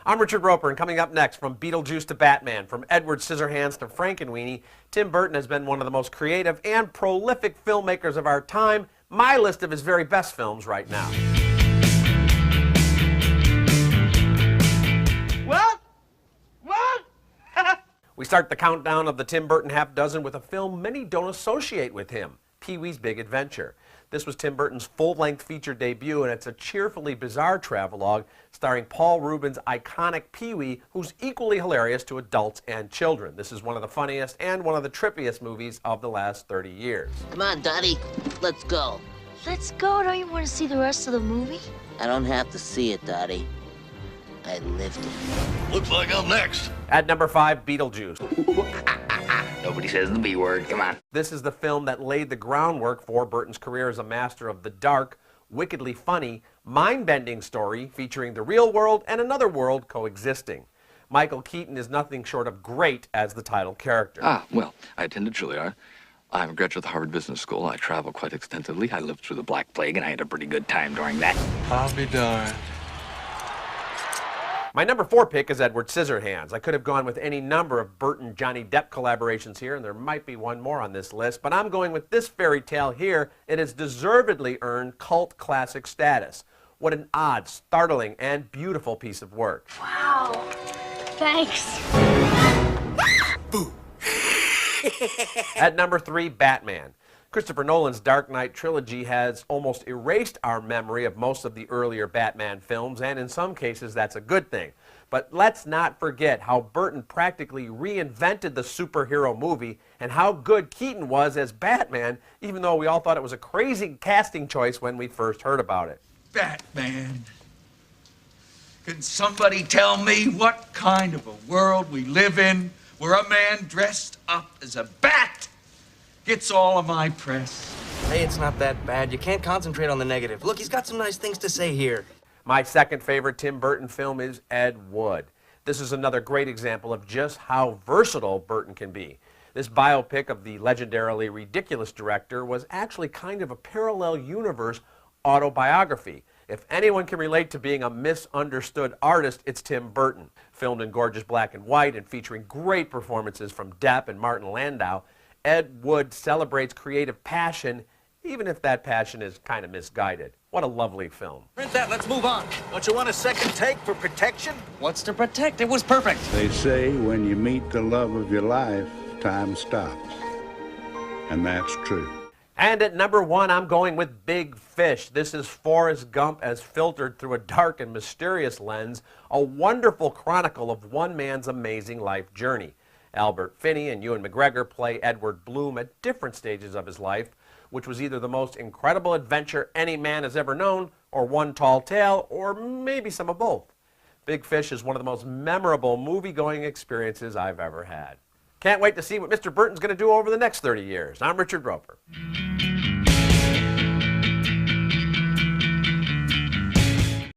I'm Richard Roeper, and coming up next, from Beetlejuice to Batman, from Edward Scissorhands to Frankenweenie, Tim Burton has been one of the most creative and prolific filmmakers of our time. My list of his very best films right now. What? What? We start the countdown of the Tim Burton half dozen with a film many don't associate with him, Peewees Big Adventure. This was Tim Burton's full-length feature debut, and it's a cheerfully bizarre travelogue starring Paul Reubens' iconic Pee-wee, who's equally hilarious to adults and children. This is one of the funniest and one of the trippiest movies of the last 30 years. Come on, Dottie, let's go. Let's go. Don't you want to see the rest of the movie? I don't have to see it, Dottie. I lived it. Looks like I'm next. At number 5, Beetlejuice. Nobody says the B word. Come on. This is the film that laid the groundwork for Burton's career as a master of the dark, wickedly funny, mind-bending story featuring the real world and another world coexisting. Michael Keaton is nothing short of great as the title character. Well, I attended Juilliard. I'm a graduate of the Harvard Business School. I travel quite extensively. I lived through the Black Plague, and I had a pretty good time during that. I'll be darned. My number 4 pick is Edward Scissorhands. I could have gone with any number of Burton-Johnny Depp collaborations here, and there might be one more on this list, but I'm going with this fairy tale here. It has deservedly earned cult classic status. What an odd, startling, and beautiful piece of work. Wow. Thanks. At number 3, Batman. Christopher Nolan's Dark Knight trilogy has almost erased our memory of most of the earlier Batman films, and in some cases that's a good thing. But let's not forget how Burton practically reinvented the superhero movie and how good Keaton was as Batman, even though we all thought it was a crazy casting choice when we first heard about it. Batman. Can somebody tell me what kind of a world we live in where a man dressed up as a bat gets all of my press? Hey, it's not that bad. You can't concentrate on the negative. Look, he's got some nice things to say here. My second favorite Tim Burton film is Ed Wood. This is another great example of just how versatile Burton can be. This biopic of the legendarily ridiculous director was actually kind of a parallel universe autobiography. If anyone can relate to being a misunderstood artist, it's Tim Burton. Filmed in gorgeous black and white and featuring great performances from Depp and Martin Landau, Ed Wood celebrates creative passion, even if that passion is kind of misguided. What a lovely film. Print that, let's move on. Don't you want a second take for protection? What's to protect? It was perfect. They say when you meet the love of your life, time stops. And that's true. And at number 1, I'm going with Big Fish. This is Forrest Gump as filtered through a dark and mysterious lens, a wonderful chronicle of one man's amazing life journey. Albert Finney and Ewan McGregor play Edward Bloom at different stages of his life, which was either the most incredible adventure any man has ever known, or one tall tale, or maybe some of both. Big Fish is one of the most memorable movie-going experiences I've ever had. Can't wait to see what Mr. Burton's going to do over the next 30 years. I'm Richard Roeper.